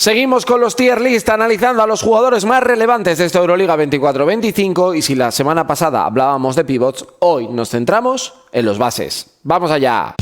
Seguimos con los tier list, analizando a los jugadores más relevantes de esta Euroliga 24-25, y si la semana pasada hablábamos de pivots, hoy nos centramos en los bases. ¡Vamos allá!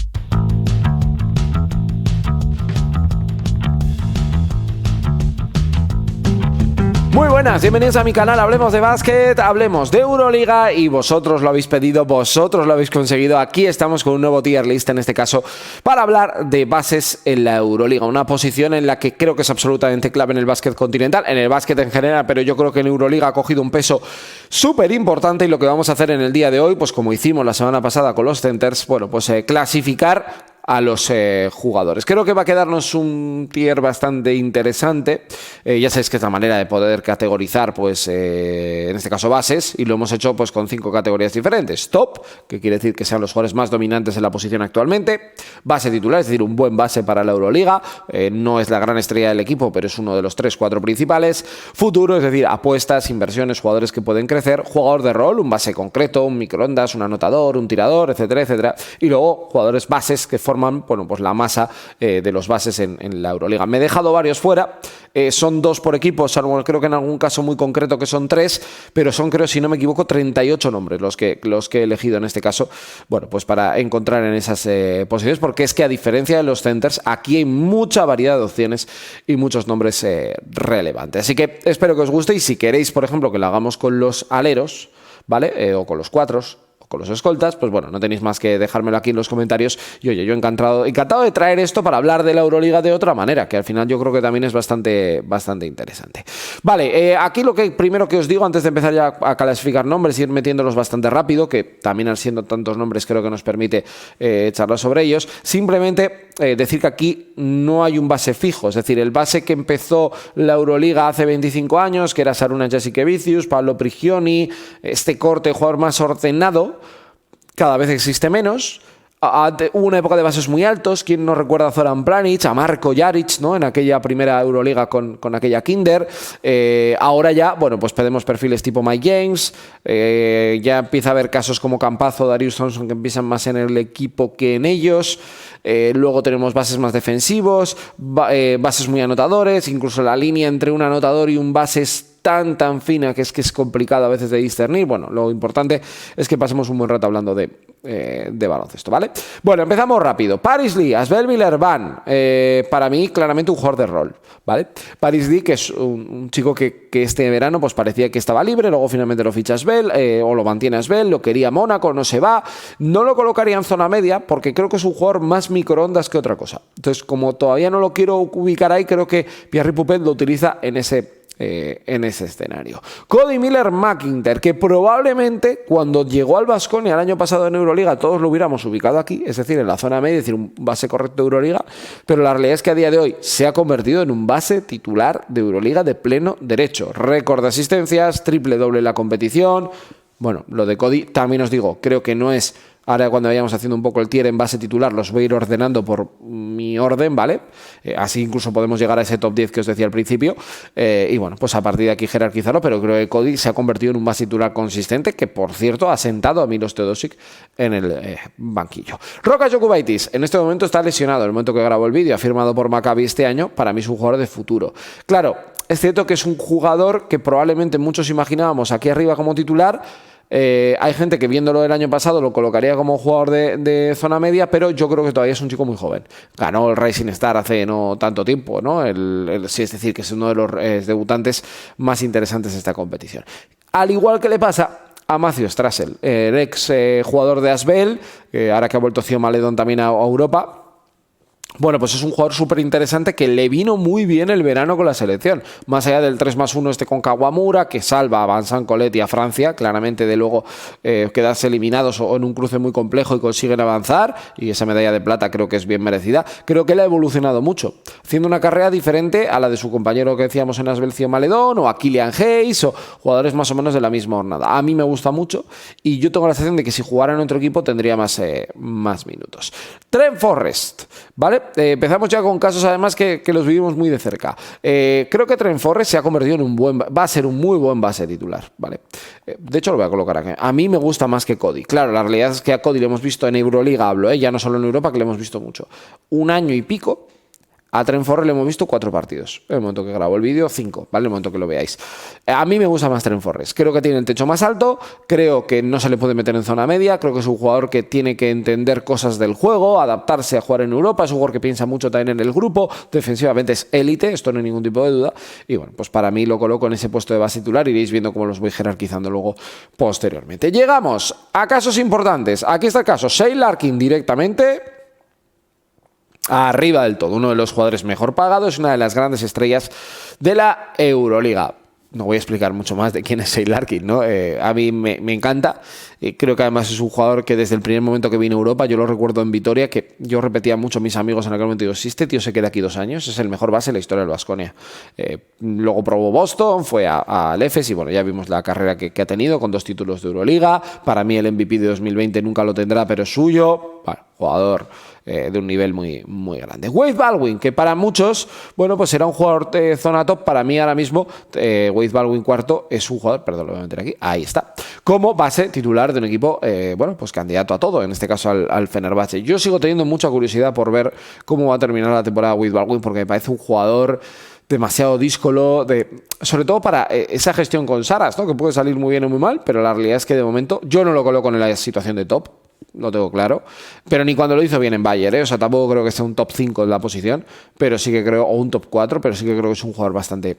Muy buenas, bienvenidos a mi canal. Hablemos de básquet, hablemos de Euroliga, y vosotros lo habéis pedido, vosotros lo habéis conseguido. Aquí estamos con un nuevo tier list, en este caso para hablar de bases en la Euroliga, una posición en la que creo que es absolutamente clave en el básquet continental, en el básquet en general, pero yo creo que en Euroliga ha cogido un peso súper importante, y lo que vamos a hacer en el día de hoy, pues como hicimos la semana pasada con los centers, bueno, pues clasificar a los jugadores. Creo que va a quedarnos un tier bastante interesante. Ya sabéis que es la manera de poder categorizar, pues en este caso bases, y lo hemos hecho pues con 5 categorías diferentes. Top, que quiere decir que sean los jugadores más dominantes en la posición actualmente. Base titular, es decir, un buen base para la Euroliga. No es la gran estrella del equipo, pero es uno de los 3-4 principales. Futuro, es decir, apuestas, inversiones, jugadores que pueden crecer. Jugador de rol, un base concreto, un microondas, un anotador, un tirador, etcétera, etcétera. Y luego jugadores bases que forman, bueno, pues la masa de los bases en la Euroliga. Me he dejado varios fuera, son 2 por equipo, salvo creo que en algún caso muy concreto que son 3, pero son, creo, si no me equivoco, 38 nombres los que he elegido en este caso, bueno, pues para encontrar en esas posiciones, porque es que a diferencia de los centers, aquí hay mucha variedad de opciones y muchos nombres relevantes. Así que espero que os guste, y si queréis, por ejemplo, que lo hagamos con los aleros, ¿vale? O con los cuatros, con los escoltas, pues bueno, no tenéis más que dejármelo aquí en los comentarios. Y oye, yo encantado de traer esto para hablar de la Euroliga de otra manera, que al final yo creo que también es bastante interesante. Vale, aquí lo que primero que os digo, antes de empezar ya a clasificar nombres, ir metiéndolos bastante rápido, que también al siendo tantos nombres creo que nos permite charlar sobre ellos. Simplemente decir que aquí no hay un base fijo, es decir, el base que empezó la Euroliga hace 25 años, que era Sarunas Jasikevicius, Pablo Prigioni, este corte de jugador más ordenado, cada vez existe menos. Hubo una época de bases muy altos. ¿Quién nos recuerda a Zoran Planic, a Marko Jaric, ¿no? En aquella primera Euroliga con aquella Kinder. Ahora ya, bueno, pues pedimos perfiles tipo Mike James. Ya empieza a haber casos como Campazzo, Darius Thompson, que empiezan más en el equipo que en ellos. Luego tenemos bases más defensivos, bases muy anotadores. Incluso la línea entre un anotador y un base es tan fina que es complicado a veces de discernir. Bueno, lo importante es que pasemos un buen rato hablando de baloncesto, ¿vale? Bueno, empezamos rápido. Paris Lee, Asbel Villeurbanne, para mí claramente un jugador de rol, ¿vale? Paris Lee, que es un chico que este verano pues parecía que estaba libre, luego finalmente lo ficha Asbel, o lo mantiene Asbel, lo quería Mónaco, no se va. No lo colocaría en zona media porque creo que es un jugador más microondas que otra cosa. Entonces, como todavía no lo quiero ubicar ahí, creo que Pierre Poupet lo utiliza en ese escenario. Cody Miller-McIntyre, que probablemente cuando llegó al Baskonia el año pasado en Euroliga todos lo hubiéramos ubicado aquí, es decir, en la zona media, es decir, un base correcto de Euroliga, pero la realidad es que a día de hoy se ha convertido en un base titular de Euroliga de pleno derecho. Récord de asistencias, triple-doble en la competición. Bueno, lo de Cody, también os digo, creo que no es... Ahora, cuando vayamos haciendo un poco el tier en base titular, los voy a ir ordenando por mi orden, ¿vale? Así incluso podemos llegar a ese top 10 que os decía al principio. Y bueno, pues a partir de aquí jerarquizarlo, pero creo que Cody se ha convertido en un base titular consistente, que por cierto ha sentado a Milos Teodosic en el banquillo. Rokas Jokubaitis, en este momento está lesionado. En el momento que grabo el vídeo, ha firmado por Maccabi este año. Para mí es un jugador de futuro. Claro, es cierto que es un jugador que probablemente muchos imaginábamos aquí arriba como titular. Hay gente que viéndolo el año pasado lo colocaría como jugador de zona media, pero yo creo que todavía es un chico muy joven. Ganó el Rising Star hace no tanto tiempo, ¿no? Sí, es decir, que es uno de los debutantes más interesantes de esta competición. Al igual que le pasa a Matthew Strassel, el ex jugador de Asbel, ahora que ha vuelto Theo Maledon también a Europa. Bueno, pues es un jugador súper interesante que le vino muy bien el verano con la selección. Más allá del 3+1 con Kawamura, que salva a Vincent Collet y a Francia, claramente de luego quedarse eliminados o en un cruce muy complejo y consiguen avanzar, y esa medalla de plata creo que es bien merecida. Creo que él ha evolucionado mucho, haciendo una carrera diferente a la de su compañero que decíamos en Asbel, Theo Maledon, o a Killian Hayes, o jugadores más o menos de la misma jornada. A mí me gusta mucho, y yo tengo la sensación de que si jugara en otro equipo tendría más minutos. Trent Forrest, ¿vale? Empezamos ya con casos además que los vivimos muy de cerca. Creo que Trent Forrest se ha convertido en va a ser un muy buen base titular, ¿vale? De hecho lo voy a colocar aquí. A mí me gusta más que Cody. Claro, la realidad es que a Cody le hemos visto en Euroliga, ya no solo en Europa, que le hemos visto mucho. Un año y pico. A Trent le hemos visto 4 partidos. En el momento que grabo el vídeo, 5, ¿vale? En el momento que lo veáis. A mí me gusta más Trent Forrest. Creo que tiene el techo más alto, creo que no se le puede meter en zona media, creo que es un jugador que tiene que entender cosas del juego, adaptarse a jugar en Europa, es un jugador que piensa mucho también en el grupo, defensivamente es élite, esto no hay ningún tipo de duda, y bueno, pues para mí lo coloco en ese puesto de base titular, iréis viendo cómo los voy jerarquizando luego posteriormente. Llegamos a casos importantes. Aquí está el caso Shane Larkin directamente arriba del todo, uno de los jugadores mejor pagados, una de las grandes estrellas de la Euroliga. No voy a explicar mucho más de quién es Shane Larkin, ¿no? A mí me encanta. Creo que además es un jugador que desde el primer momento que vine a Europa, yo lo recuerdo en Vitoria, que yo repetía mucho a mis amigos en aquel momento, digo, si este tío se queda aquí 2 años, es el mejor base de la historia del Baskonia. Luego probó Boston, fue al Efes y bueno, ya vimos la carrera que ha tenido con 2 títulos de Euroliga. Para mí el MVP de 2020 nunca lo tendrá, pero es suyo. Bueno, jugador de un nivel muy, muy grande. Wade Baldwin, que para muchos, bueno, pues era un jugador de zona top. Para mí ahora mismo, Wade Baldwin cuarto es un jugador, perdón, lo voy a meter aquí, ahí está, como base titular de un equipo, bueno, pues candidato a todo, en este caso al Fenerbahce. Yo sigo teniendo mucha curiosidad por ver cómo va a terminar la temporada Wade Baldwin, porque me parece un jugador demasiado díscolo, sobre todo para esa gestión con Saras, ¿no? Que puede salir muy bien o muy mal, pero la realidad es que de momento yo no lo coloco en la situación de top, lo tengo claro, pero ni cuando lo hizo bien en Bayern, ¿eh? O sea, tampoco creo que sea un top 5 en la posición, pero sí que creo, o un top 4, pero sí que creo que es un jugador bastante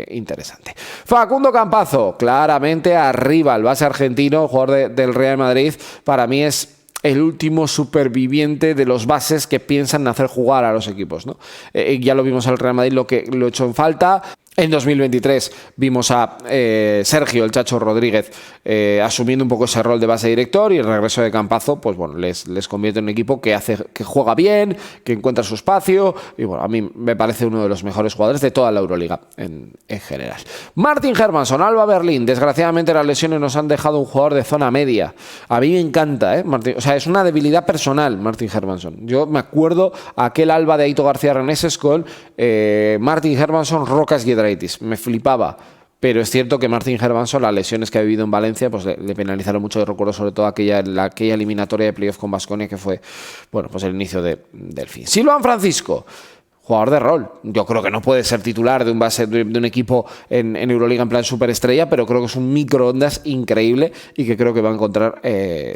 interesante. Facundo Campazzo, claramente arriba, el base argentino, jugador del Real Madrid, para mí es el último superviviente de los bases que piensan en hacer jugar a los equipos, ¿no? Ya lo vimos al Real Madrid, lo echó en falta. En 2023 vimos a Sergio, el Chacho Rodríguez, asumiendo un poco ese rol de base director, y el regreso de Campazzo, pues bueno, les convierte en un equipo que juega bien, que encuentra su espacio, y bueno, a mí me parece uno de los mejores jugadores de toda la Euroliga en general. Martin Hermansson, Alba Berlín, desgraciadamente las lesiones nos han dejado un jugador de zona media. A mí me encanta, Martin, o sea, es una debilidad personal Martin Hermansson. Yo me acuerdo aquel Alba de Aito García Reneses con Martin Hermansson, Rocas Giedraitis. Me flipaba, pero es cierto que Martin Hermansson, las lesiones que ha vivido en Valencia, pues le penalizaron mucho. Recuerdo sobre todo aquella eliminatoria de playoff con Baskonia, que fue, bueno, pues el inicio del fin. Silvan Francisco, jugador de rol. Yo creo que no puede ser titular de un base de un equipo en Euroliga en plan superestrella, pero creo que es un microondas increíble y que creo que va a encontrar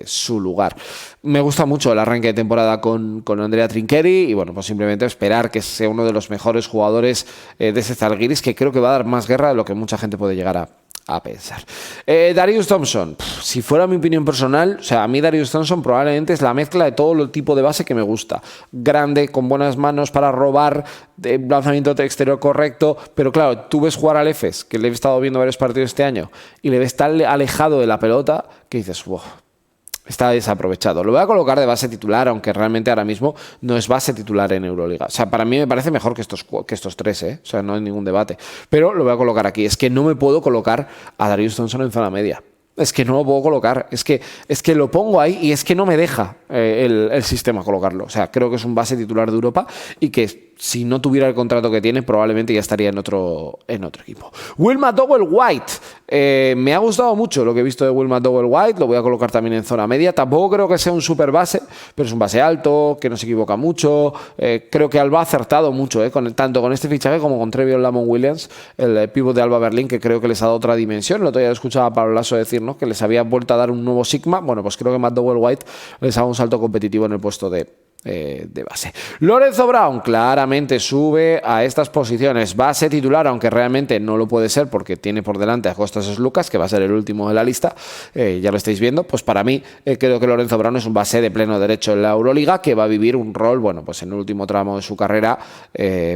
su lugar. Me gusta mucho el arranque de temporada con Andrea Trinchieri y bueno, pues simplemente esperar que sea uno de los mejores jugadores de ese Zalgiris, que creo que va a dar más guerra de lo que mucha gente puede llegar a pensar. Darius Thompson, si fuera mi opinión personal, o sea, a mí Darius Thompson probablemente es la mezcla de todo el tipo de base que me gusta. Grande, con buenas manos para robar, de lanzamiento exterior correcto, pero claro, tú ves jugar al Efes, que le he estado viendo varios partidos este año, y le ves tan alejado de la pelota que dices, wow, está desaprovechado. Lo voy a colocar de base titular, aunque realmente ahora mismo no es base titular en Euroliga. O sea, para mí me parece mejor que estos 3, O sea, no hay ningún debate. Pero lo voy a colocar aquí. Es que no me puedo colocar a Darius Thompson en zona media. Es que no lo puedo colocar. Es que lo pongo ahí y es que no me deja el sistema colocarlo. O sea, creo que es un base titular de Europa y que si no tuviera el contrato que tiene, probablemente ya estaría en otro equipo. Will McDowell-White. Me ha gustado mucho lo que he visto de Will McDowell-White. Lo voy a colocar también en zona media. Tampoco creo que sea un super base, pero es un base alto, que no se equivoca mucho. Creo que Alba ha acertado mucho, tanto con este fichaje como con Trevion Lamont Williams, el pívot de Alba Berlín, que creo que les ha dado otra dimensión. El otro día escuchaba a Pablo Lasso decir, ¿no?, que les había vuelto a dar un nuevo sigma. Bueno, pues creo que McDowell-White les ha dado un salto competitivo en el puesto de base. Lorenzo Brown claramente sube a estas posiciones, base titular, aunque realmente no lo puede ser porque tiene por delante a Kostas Sloukas, que va a ser el último de la lista, ya lo estáis viendo. Pues para mí creo que Lorenzo Brown es un base de pleno derecho en la Euroliga, que va a vivir un rol, bueno, pues en el último tramo de su carrera,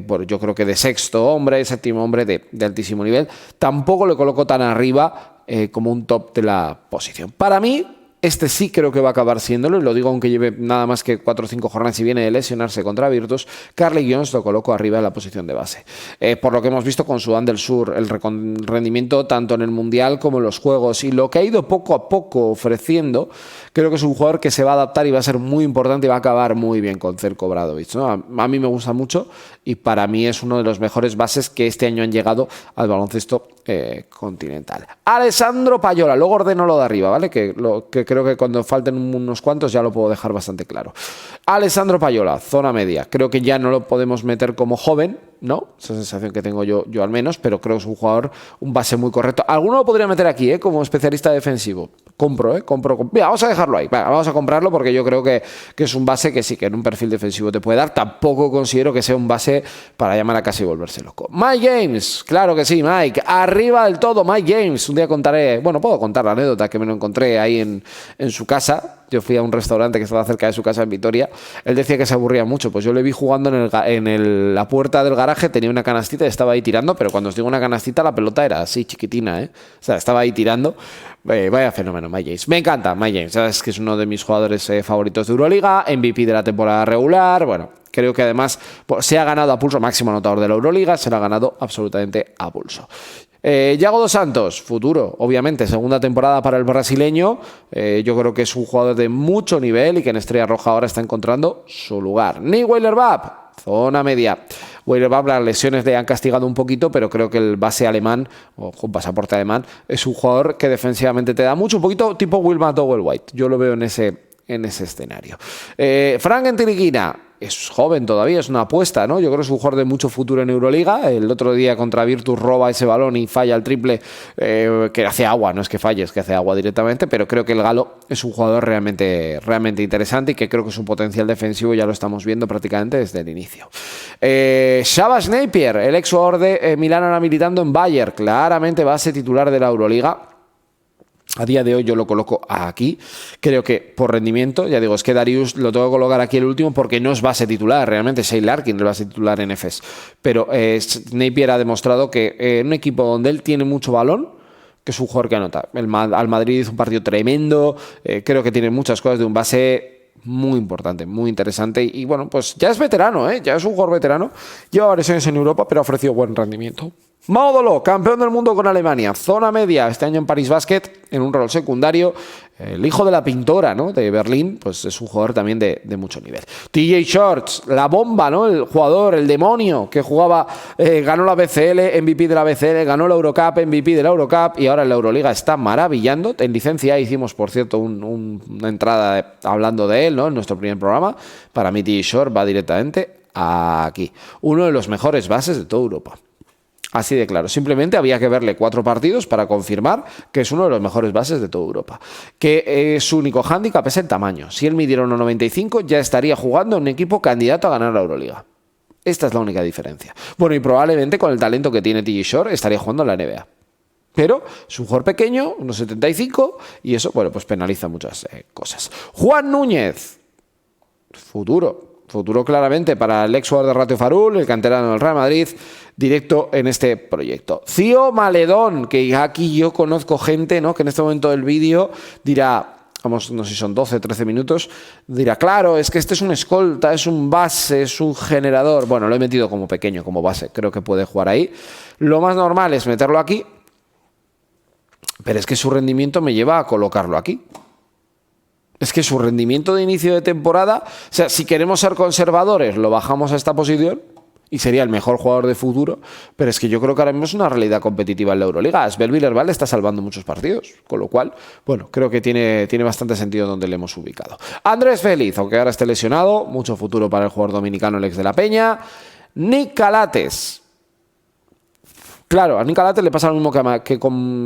bueno, yo creo que de séptimo hombre de altísimo nivel. Tampoco le coloco tan arriba como un top de la posición. Para mí, este sí creo que va a acabar siéndolo, y lo digo aunque lleve nada más que 4 o 5 jornadas y viene de lesionarse contra Virtus. Carly Jones lo coloco arriba en la posición de base. Por lo que hemos visto con Sudán del Sur, el rendimiento tanto en el Mundial como en los Juegos, y lo que ha ido poco a poco ofreciendo, creo que es un jugador que se va a adaptar y va a ser muy importante y va a acabar muy bien con Zeljko Obradović, ¿no? A mí me gusta mucho y para mí es uno de los mejores bases que este año han llegado al baloncesto continental. Alessandro Payola, luego ordeno lo de arriba, ¿vale? Que creo que cuando falten unos cuantos ya lo puedo dejar bastante claro. Alessandro Payola, zona media. Creo que ya no lo podemos meter como joven, ¿no? Esa sensación que tengo yo al menos, pero creo que es un jugador, un base muy correcto. Alguno lo podría meter aquí, como especialista defensivo. Compro. Mira, vamos a dejarlo ahí. Vamos a comprarlo porque yo creo que es un base que sí, que en un perfil defensivo te puede dar. Tampoco considero que sea un base para llamar a casa y volverse loco. Mike James, claro que sí, Mike. Arriba del todo, Mike James. Un día contaré, bueno, puedo contar la anécdota que me lo encontré ahí en su casa. Yo fui a un restaurante que estaba cerca de su casa en Vitoria. Él decía que se aburría mucho. Pues yo le vi jugando la puerta del garaje, tenía una canastita y estaba ahí tirando, pero cuando os digo una canastita, la pelota era así, chiquitina, ¿eh? O sea, estaba ahí tirando. Vaya fenómeno, Mike James. Me encanta Mike James. Sabes que es uno de mis jugadores favoritos de Euroliga, MVP de la temporada regular. Bueno, creo que además se ha ganado a pulso, máximo anotador de la Euroliga, se lo ha ganado absolutamente a pulso. Yago dos Santos, futuro, obviamente, segunda temporada para el brasileño. Yo creo que es un jugador de mucho nivel y que en Estrella Roja ahora está encontrando su lugar. Nick Weiler-Babb, zona media. Weiler-Babb, las lesiones le han castigado un poquito, pero creo que el base alemán, o con pasaporte alemán, es un jugador que defensivamente te da mucho, un poquito tipo Wilma Dowell-White. Yo lo veo en ese escenario. Frank Ntilikina es joven todavía, es una apuesta, ¿no? Yo creo que es un jugador de mucho futuro en Euroliga. El otro día contra Virtus roba ese balón y falla el triple, que hace agua, no es que falle, es que hace agua directamente, pero creo que el galo es un jugador realmente interesante y que creo que su potencial defensivo ya lo estamos viendo prácticamente desde el inicio. Shabazz Napier, el ex jugador de Milán ahora militando en Bayern, claramente base titular de la Euroliga. A día de hoy yo lo coloco aquí. Creo que por rendimiento, ya digo, es que Darius lo tengo que colocar aquí el último porque no es base titular. Realmente Shea Larkin es base titular en Efes. Pero Napier ha demostrado que en un equipo donde él tiene mucho balón, que es un jugador que anota. Al Madrid hizo un partido tremendo. Creo que tiene muchas cosas de un base muy importante, muy interesante. Y bueno, pues ya es veterano, ya es un jugador veterano. Lleva varios años en Europa, pero ha ofrecido buen rendimiento. Módolo, campeón del mundo con Alemania, zona media, este año en Paris Basket, en un rol secundario. El hijo de la pintora, ¿no?, de Berlín, pues es un jugador también de mucho nivel. TJ Shorts, la bomba, ¿no?, el jugador, el demonio que jugaba, ganó la BCL, MVP de la BCL, ganó la Eurocup, MVP de la Eurocup y ahora en la Euroliga está maravillando. En licencia hicimos, por cierto, una entrada hablando de él, ¿no?, en nuestro primer programa. Para mí TJ Shorts va directamente aquí. Uno de los mejores bases de toda Europa. Así de claro, simplemente había que verle 4 partidos para confirmar que es uno de los mejores bases de toda Europa. Que su único hándicap es el tamaño. Si él midiera 1,95 ya estaría jugando en un equipo candidato a ganar la Euroliga. Esta es la única diferencia. Bueno, y probablemente con el talento que tiene TJ Shorts estaría jugando en la NBA. Pero es un jugador pequeño, 1,75, y eso, bueno, pues penaliza muchas cosas. Juan Núñez, futuro claramente para el ex jugador de Ratio Farul, el canterano del Real Madrid, directo en este proyecto. Cío Maledón, que aquí yo conozco gente, ¿no?, que en este momento del vídeo dirá, vamos, no sé si son 12, 13 minutos, dirá, claro, es que este es un escolta, es un base, es un generador. Bueno, lo he metido como pequeño, como base, creo que puede jugar ahí. Lo más normal es meterlo aquí, pero es que su rendimiento me lleva a colocarlo aquí. Es que su rendimiento de inicio de temporada, o sea, si queremos ser conservadores, lo bajamos a esta posición y sería el mejor jugador de futuro, pero es que yo creo que ahora mismo es una realidad competitiva en la Euroliga. Svel Villerval está salvando muchos partidos, con lo cual, bueno, creo que tiene bastante sentido donde le hemos ubicado. Andrés Félix, aunque ahora esté lesionado, mucho futuro para el jugador dominicano, el ex de la Peña. Nick Calates. Claro, a Nick Calates le pasa lo mismo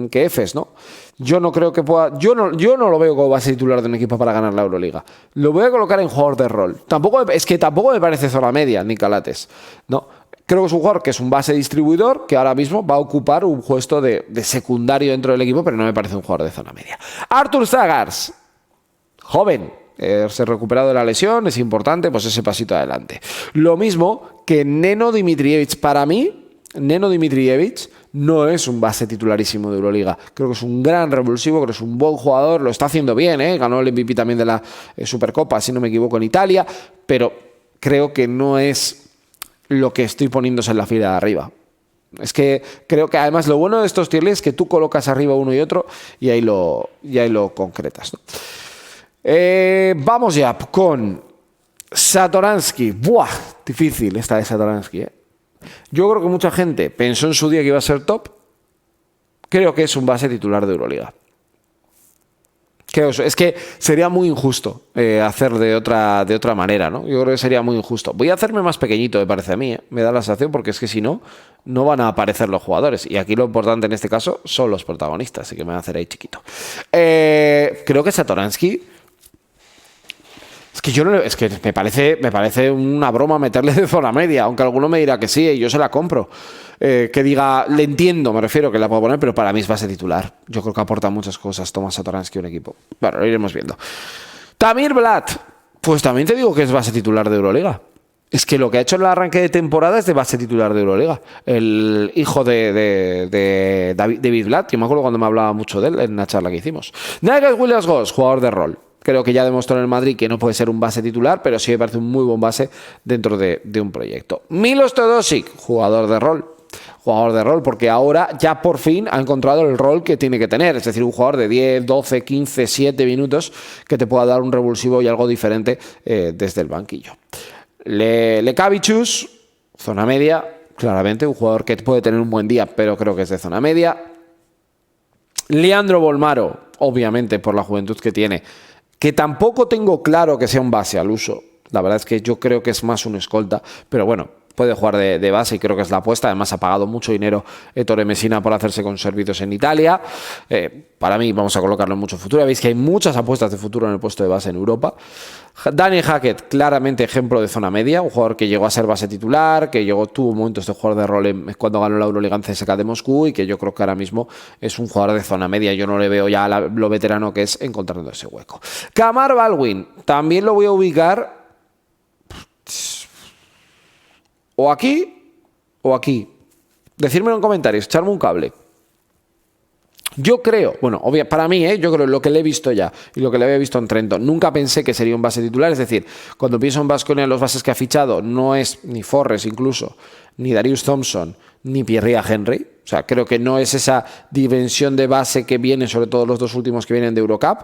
que Efes, ¿no? Yo no creo que pueda. Yo no lo veo como base titular de un equipo para ganar la Euroliga. Lo voy a colocar en jugador de rol. Tampoco me parece zona media Nick Calates, ¿no? Creo que es un jugador que es un base distribuidor que ahora mismo va a ocupar un puesto de secundario dentro del equipo, pero no me parece un jugador de zona media. Artur Sagars, joven. Se ha recuperado de la lesión, es importante, pues ese pasito adelante. Lo mismo que Neno Dimitrijevic. Para mí, Neno Dimitrijevic no es un base titularísimo de Euroliga. Creo que es un gran revulsivo, creo que es un buen jugador, lo está haciendo bien, ganó el MVP también de la Supercopa, si no me equivoco, en Italia, pero creo que no es lo que estoy poniéndose en la fila de arriba. Es que creo que además lo bueno de estos tier lists es que tú colocas arriba uno y otro y ahí lo concretas, ¿no? Vamos ya con Satoransky. Buah, difícil esta de Satoransky, Yo creo que mucha gente pensó en su día que iba a ser top. Creo que es un base titular de Euroliga. Es que sería muy injusto hacer de otra manera, ¿no? Yo creo que sería muy injusto. Voy a hacerme más pequeñito, me parece a mí, ¿eh? Me da la sensación, porque es que si no, no van a aparecer los jugadores. Y aquí lo importante en este caso son los protagonistas, así que me voy a hacer ahí chiquito. Creo que Satoransky... Es que me parece una broma meterle de zona media, aunque alguno me dirá que sí, y yo se la compro. Que diga, le entiendo, me refiero, que la puedo poner, pero para mí es base titular. Yo creo que aporta muchas cosas Tomas Satoransky a un equipo. Bueno, lo iremos viendo. Tamir Blatt, pues también te digo que es base titular de Euroliga. Es que lo que ha hecho en el arranque de temporada es de base titular de Euroliga. El hijo de David Blatt, yo me acuerdo cuando me hablaba mucho de él en una charla que hicimos. Nigel Williams-Goss, jugador de rol. Creo que ya demostró en el Madrid que no puede ser un base titular, pero sí me parece un muy buen base dentro de un proyecto. Milos Teodosic, jugador de rol. Jugador de rol, porque ahora ya por fin ha encontrado el rol que tiene que tener. Es decir, un jugador de 10, 12, 15, 7 minutos que te pueda dar un revulsivo y algo diferente desde el banquillo. Lekavicius, zona media, claramente, un jugador que puede tener un buen día, pero creo que es de zona media. Leandro Bolmaro, obviamente por la juventud que tiene, que tampoco tengo claro que sea un base al uso. La verdad es que yo creo que es más un escolta, pero bueno, puede jugar de base y creo que es la apuesta. Además ha pagado mucho dinero Ettore Messina por hacerse con servicios en Italia. Para mí vamos a colocarlo en mucho futuro. Veis que hay muchas apuestas de futuro en el puesto de base en Europa. Daniel Hackett, claramente ejemplo de zona media, un jugador que llegó a ser base titular, que tuvo momentos de jugador de rol cuando ganó la Euroliga en CSKA de Moscú, y que yo creo que ahora mismo es un jugador de zona media. Yo no le veo ya lo veterano que es encontrando ese hueco. Kamar Baldwin, también lo voy a ubicar o aquí o aquí. Decírmelo en comentarios, echarme un cable. Yo creo, bueno, para mí, yo creo lo que le he visto ya y lo que le había visto en Trento, nunca pensé que sería un base titular. Es decir, cuando pienso en Baskonia, los bases que ha fichado no es ni Forrest incluso, ni Darius Thompson, ni Pierre Henry. O sea, creo que no es esa dimensión de base que viene, sobre todo los dos últimos que vienen de Eurocup.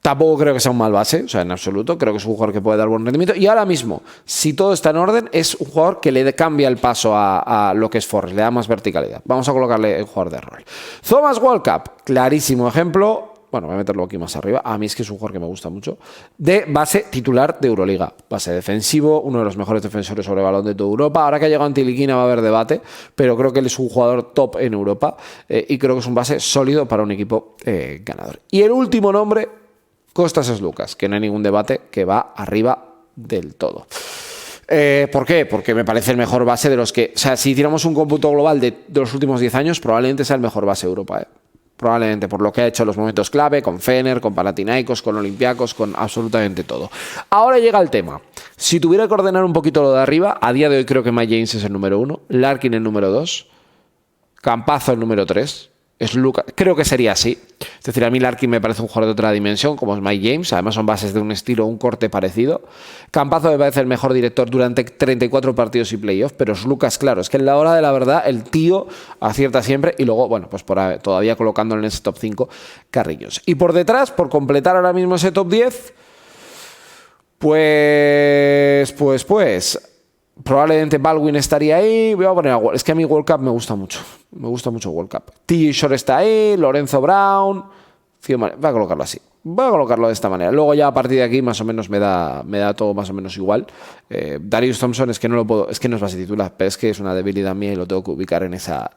Tampoco creo que sea un mal base, o sea, en absoluto. Creo que es un jugador que puede dar buen rendimiento. Y ahora mismo, si todo está en orden, es un jugador que le cambia el paso a lo que es Forrest, le da más verticalidad. Vamos a colocarle el jugador de rol. Thomas Walkup, clarísimo ejemplo. Bueno, voy a meterlo aquí más arriba. A mí es que es un jugador que me gusta mucho. De base titular de Euroliga. Base defensivo, uno de los mejores defensores sobre balón de toda Europa. Ahora que ha llegado Antiliquina va a haber debate, pero creo que él es un jugador top en Europa y creo que es un base sólido para un equipo ganador. Y el último nombre, Kostas Sloukas, que no hay ningún debate, que va arriba del todo. ¿Por qué? Porque me parece el mejor base de los que... O sea, si tiramos un cómputo global de los últimos 10 años, probablemente sea el mejor base de Europa. Probablemente, por lo que ha hecho en los momentos clave, con Fener, con Panathinaikos, con Olympiacos, con absolutamente todo. Ahora llega el tema. Si tuviera que ordenar un poquito lo de arriba, a día de hoy creo que Mike James es el número 1, Larkin el número 2, Campazzo el número 3... Lucas, creo que sería así. Es decir, a mí Larkin me parece un jugador de otra dimensión, como es Mike James. Además son bases de un estilo, un corte parecido. Campazzo me parece el mejor director durante 34 partidos y playoffs, pero es Lucas, claro, es que en la hora de la verdad el tío acierta siempre. Y luego, bueno, pues todavía colocándolo en ese top 5, Carrillos. Y por detrás, por completar ahora mismo ese top 10, pues probablemente Baldwin estaría ahí. Voy a poner es que a mí World Cup me gusta mucho. Me gusta mucho World Cup. T. Shore está ahí, Lorenzo Brown. Voy a colocarlo así. Voy a colocarlo de esta manera. Luego ya a partir de aquí más o menos me da todo más o menos igual. Darius Thompson es que no lo puedo, es que no es base titular, pero es que es una debilidad mía y lo tengo que ubicar en esa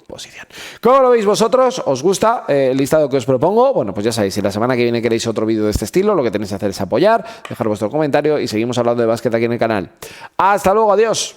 posición. ¿Cómo lo veis vosotros? ¿Os gusta el listado que os propongo? Bueno, pues ya sabéis, si la semana que viene queréis otro vídeo de este estilo, lo que tenéis que hacer es apoyar, dejar vuestro comentario y seguimos hablando de básquet aquí en el canal. Hasta luego, adiós.